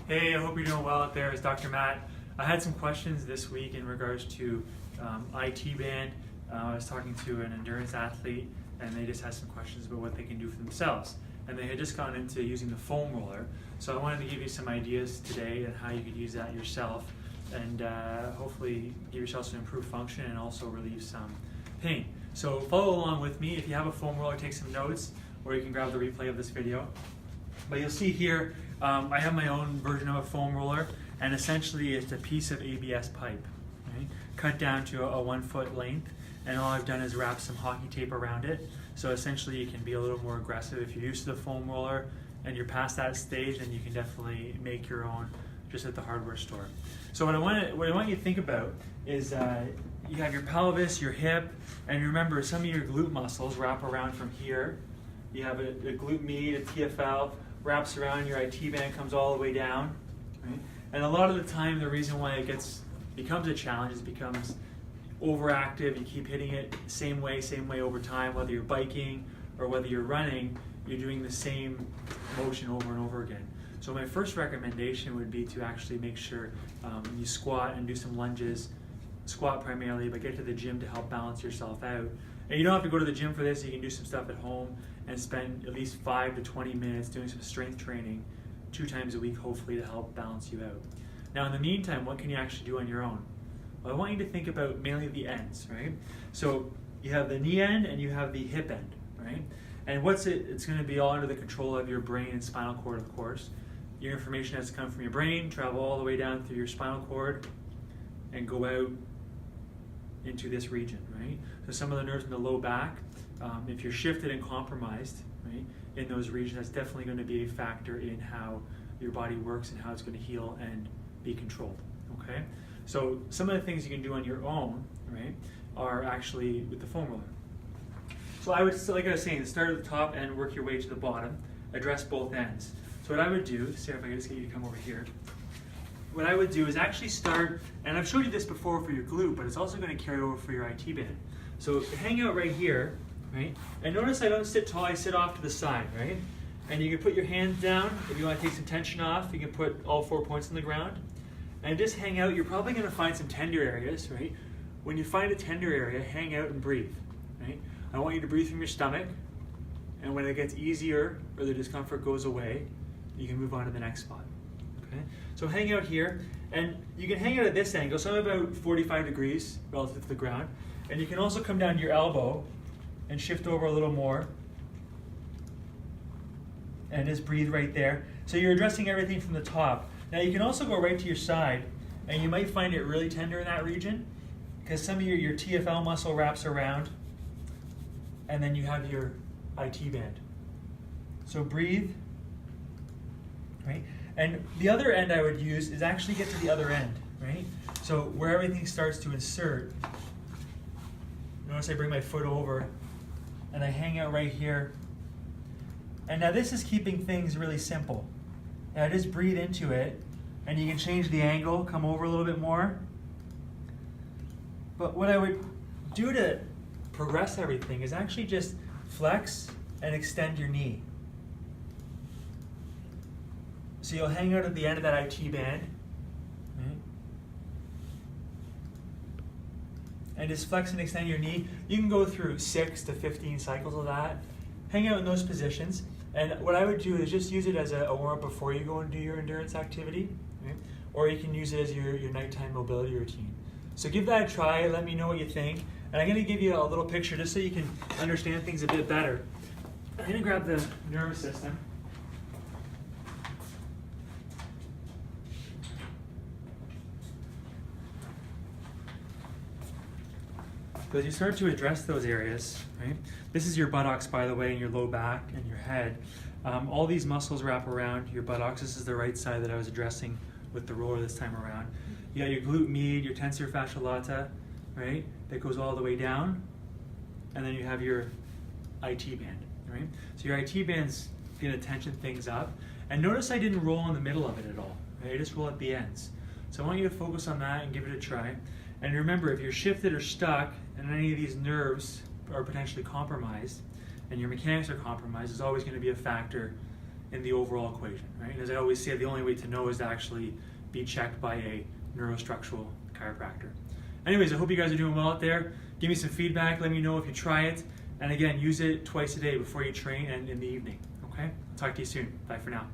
Hey, I hope you're doing well out there. It's Dr. Matt. I had some questions this week in regards to IT band. I was talking to an endurance athlete and they just had some questions about what they can do for themselves. And they had just gone into using the foam roller. So I wanted to give you some ideas today on how you could use that yourself and hopefully give yourself some improved function and also relieve some pain. So follow along with me. If you have a foam roller, take some notes, or you can grab the replay of this video. But you'll see here, I have my own version of a foam roller, and essentially it's a piece of ABS pipe, right? Cut down to a 1 foot length, and all I've done is wrap some hockey tape around it. So essentially you can be a little more aggressive. If you're used to the foam roller and you're past that stage, then you can definitely make your own just at the hardware store. So what I want you to think about is you have your pelvis, your hip, and remember some of your glute muscles wrap around from here. You have a glute med, a TFL, wraps around, your IT band comes all the way down, right? And a lot of the time the reason why it becomes a challenge is it becomes overactive. You keep hitting it same way over time, whether you're biking or whether you're running, you're doing the same motion over and over again. So my first recommendation would be to actually make sure you squat and do some lunges, squat primarily, but get to the gym to help balance yourself out. And you don't have to go to the gym for this. You can do some stuff at home and spend at least 5 to 20 minutes doing some strength training 2 times a week, hopefully, to help balance you out. Now, in the meantime, what can you actually do on your own? Well, I want you to think about mainly the ends, right? So you have the knee end and you have the hip end, right? And it's going to be all under the control of your brain and spinal cord, of course. Your information has to come from your brain, travel all the way down through your spinal cord, and go out into this region, right? So some of the nerves in the low back, if you're shifted and compromised, right, in those regions, that's definitely going to be a factor in how your body works and how it's going to heal and be controlled, okay? So some of the things you can do on your own, right, are actually with the foam roller. So I would, like I was saying, start at the top and work your way to the bottom, address both ends. So what I would do, see if I can just get you to come over here. What I would do is actually start, and I've showed you this before for your glute, but it's also going to carry over for your IT band. So hang out right here, right? And notice I don't sit tall, I sit off to the side, right? And you can put your hands down. If you want to take some tension off, you can put all 4 points on the ground. And just hang out. You're probably going to find some tender areas, right? When you find a tender area, hang out and breathe, right? I want you to breathe from your stomach. And when it gets easier or the discomfort goes away, you can move on to the next spot. Okay? So hang out here, and you can hang out at this angle, so I'm about 45 degrees relative to the ground. And you can also come down to your elbow and shift over a little more. And just breathe right there. So you're addressing everything from the top. Now you can also go right to your side, and you might find it really tender in that region, because some of your TFL muscle wraps around, and then you have your IT band. So breathe, right? And the other end I would use is actually get to the other end, right? So where everything starts to insert, notice I bring my foot over and I hang out right here. And now this is keeping things really simple. Now just breathe into it, and you can change the angle, come over a little bit more. But what I would do to progress everything is actually just flex and extend your knee. So you'll hang out at the end of that IT band, right? And just flex and extend your knee. You can go through 6 to 15 cycles of that. Hang out in those positions. And what I would do is just use it as a warm-up before you go and do your endurance activity, right? Or you can use it as your nighttime mobility routine. So give that a try, let me know what you think. And I'm gonna give you a little picture just so you can understand things a bit better. I'm gonna grab the nervous system. So as you start to address those areas, right? This is your buttocks, by the way, and your low back and your head. All these muscles wrap around your buttocks. This is the right side that I was addressing with the roller this time around. You got your glute med, your tensor fascia lata, right? That goes all the way down. And then you have your IT band, right? So your IT band's gonna tension things up. And notice I didn't roll in the middle of it at all, right? I just roll at the ends. So I want you to focus on that and give it a try. And remember, if you're shifted or stuck and any of these nerves are potentially compromised and your mechanics are compromised, there's always going to be a factor in the overall equation, right? And as I always say, the only way to know is to actually be checked by a neurostructural chiropractor. Anyways, I hope you guys are doing well out there. Give me some feedback. Let me know if you try it. And again, use it twice a day before you train and in the evening. Okay? Talk to you soon. Bye for now.